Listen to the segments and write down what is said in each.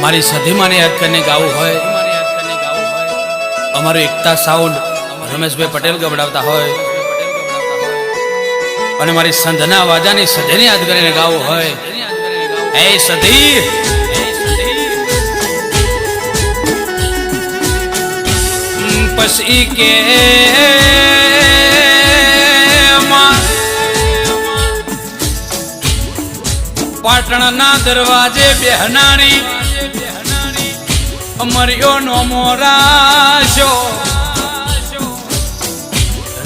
મારી સધીમાને યાદ કરીને ગાવું હોય, અમારું એકતા સાઉન્ડ રમેશભાઈ પટેલ ગવડાવતા હોય અને મારી સંધના વાજાની સધીને યાદ કરીને ગાવું હોય, એ સધી પછી કે પાટણના દરવાજે બેહનારી અમર્યો નો મોરાશો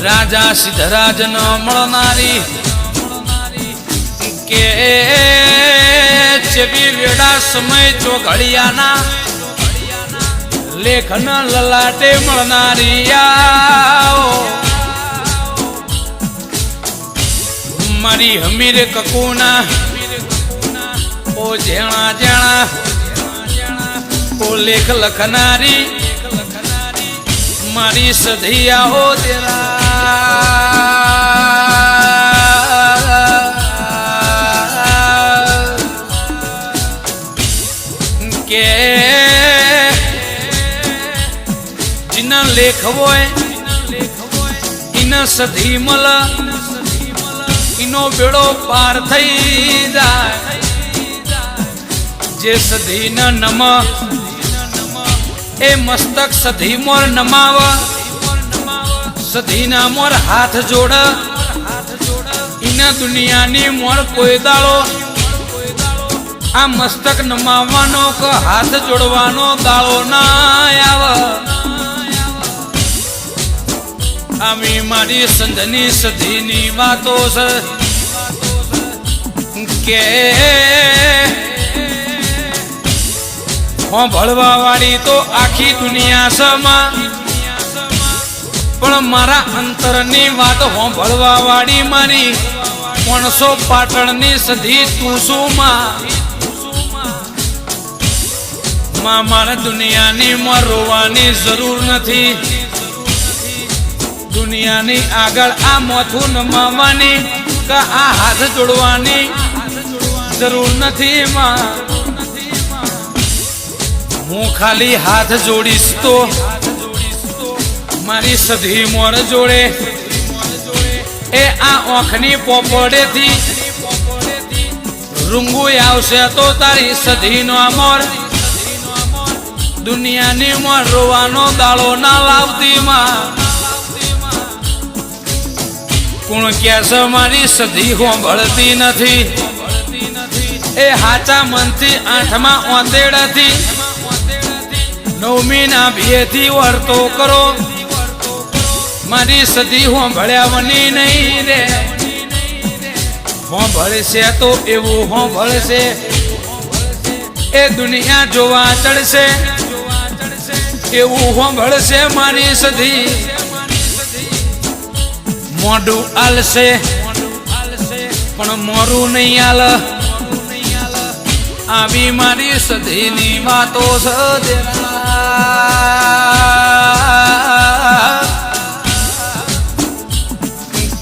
રાજા સિદ્ધરાજ નો મળનારી કે ચેવી વેડા સમય ચોઘડિયાના લેખન લલાટે મળનારી મારી હમીર કકુના ઓ જેણા જેણા ઓ લેખ લખનારી મારી સધિયા હો કે જીના લેખ હોય ઇના સધી મલ ઇનો બેડો પાર થઈ જાય જે સધી ન નમ એ મસ્તક સધી મોર નમાવ સધી ના મોર હાથ જોડ ઇના દુનિયાની મોર કોઈ દાળો આ મસ્તક નમાવવાનો કે હાથ જોડવાનો દાળો ના આવ આમી મારી સંધની સધીની વાતો છે કે ભળવા વાળી તો આખી દુનિયા સમા પણ મારા અંતરની વાત ભળવા વાળી મારી 500 પાટણની સધી તું શું માં મારે દુનિયાની માં રોવાની જરૂર નથી દુનિયાની આગળ આ મોથું નમાવાની કે આ હાથ જોડવાની જરૂર નથી માં હું ખાલી હાથ જોડીશ તો મારી સધી મોર જોડે એ આ ઓખની પોપડેથી રૂંગુ આવશે તો તારી સધીનો મોર દુનિયાની મોર રોવાનો દાળો ના લાવતી માં કોણ કે છે મારી સધી હોંભળતી નથી એ હાચા મનથી 8માં ઓંતેડાથી 9મી ના ભેથી વર્તો કરો મારી સધી હોંભળ્યાવની નહીં રે હોંભળશે તો એવું હોંભળશે એ દુનિયા જોવા ચડશે એવું હોંભળશે મારી સધી મોઢું આલશે પણ મોરું નહીં આલ આવી મારી સધીની વાતો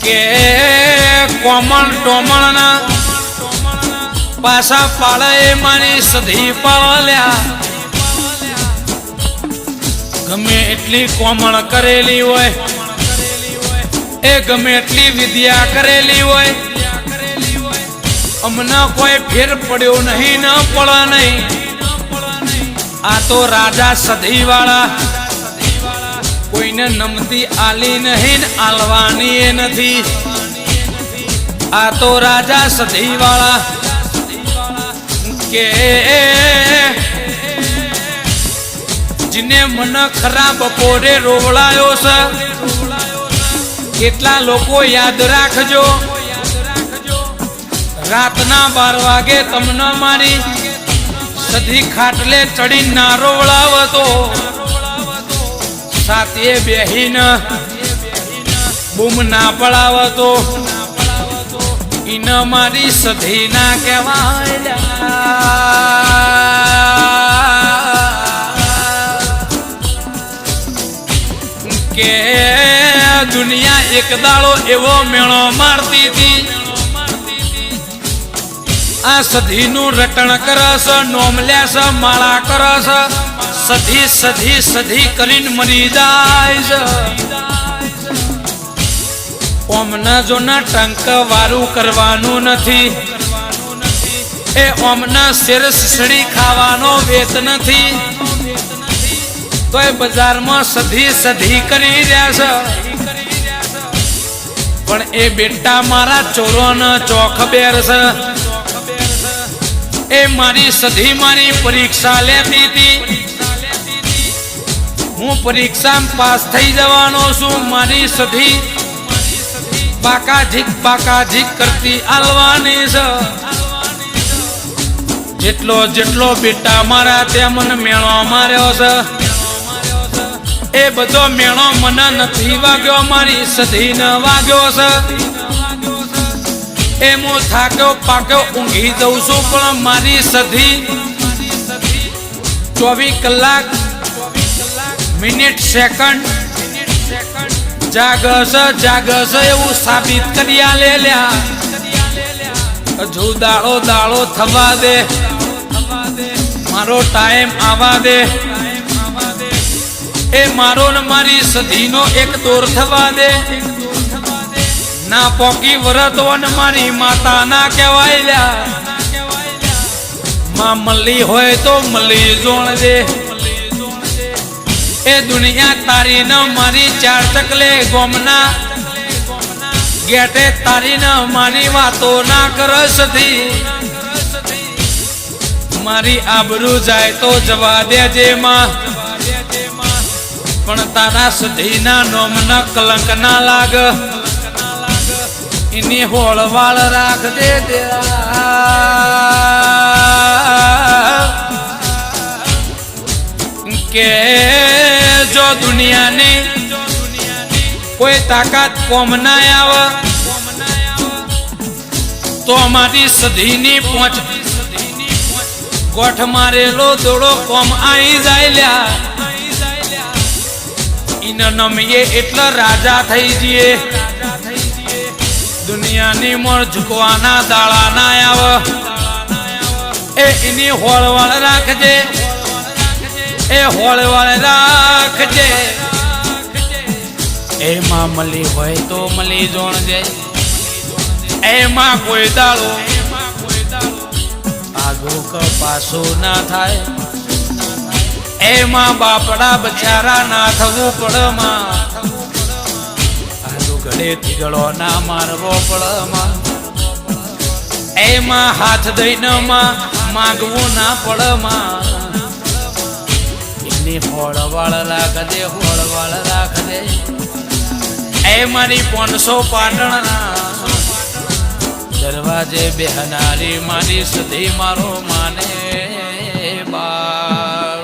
કે કોમળ ટોમળના પાછા પાડે મારી સધી પાળ્યા ગમે એટલી કોમળ કરેલી હોય એ ગમે એટલી વિદ્યા કરેલી હોય અમને કોઈ ફેર પડ્યો નહીં ન પડ નહીં આ તો રાજા સધી વાળા કોઈને નમતી આલી નહીં આલવાની એ નથી આ તો રાજા સધી વાળા કે જીને મન ખરાબ બપોરે રોવડાયો છે કેટલા લોકો યાદ રાખજો રાતના 12 વાગે તમને મારી સધી ખાટલે ચડી ના રોવડાવતો સાથે બેહીને બૂમ ના પડાવતો ઈન મારી સધી ના કહેવાય કે દુનિયા એક દાડો એવો મેળો મારતી હતી આ સધીનું રટણ કરસ, નોમ લેસ, માળા કરસ, સધી સધી સધી કરીને મરી જાય છે. ઓમના જોના ટંક વારું કરવાનું નથી, એ ઓમના શેર સડી ખાવાનો વેત નથી, તો એ બજારમાં સધી સધી કરી રહ્યા છે. પણ એ બેટા મારા ચોરોનો ચોખ બેર છે. એ મારી સધી મારી પરીક્ષા લેતી હતી, હું પરીક્ષામાં પાસ થઈ જવાનો છું. મારી સધી બાકાજીક કરતી આલવાની છે. જેટલો જેટલો બેટા મારા તે મને મેળો માર્યો છે, એ બધો મેળો મને નથી વાગ્યો, મારી સધી ન વાગ્યો છે. એ હું થાક્યો પાક્યો ઊંઘી જઉં છું, પણ મારી સધી 24 કલાક મિનિટ સેકન્ડ જાગસ એવું સાબિત કરી આલે લ્યા. હજુ દાડો થવા દે, મારો ટાઈમ આવા દે, એ મારો ને મારી સધીનો એક દોર થવા દે. ના પોકી વરતો ને મારી માતા ના કહેવાય લ્યા. માં મળી હોય તો મળી જોણ દે. એ દુનિયા તારી ન મારી 4 ચકલે ગોમના ગેટે તારી ન મારી વાતો ના કરસથી. મારી આબરૂ જાય તો જવા દેજે માં, પણ તારા સધીના નોમના કલંક ના લાગ. એની હોળવાળ રાખ દે કે જો દુનિયાની કોઈ તાકાત કોમ ના આવે તો અમારી સધીની પહોંચ ગોઠ મારેલો દોડો કોમ આવી જાય લ્યા. ઈનો નમીએ એટલે રાજા થઈ જઈએ. દુનિયાની મોર ઝુકવાના દાળા ના આવે. એ એની હોળવાળ રાખજે, એ હોળવાળ રાખજે. એમાં મળી હોય તો મળી જોણજે. એમાં કોઈ દાળો આગો કે પાછો ના થાય. એમાં બાપડા બચારા ના થવું પડમાં. ઘડે તીગડો ના મારવો પડમાં. એમાં હાથ દઈને માગવું ના પડમાં. એની હોળવાળ રાખજે, હોળવાળ રાખજે. એ મારી 500 પાટણના દરવાજે બેહનારી મારી સધી મારો માને બા.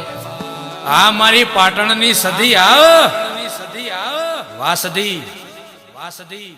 આ મારી પાટણની સધી આવ, વાસધી વાસધી.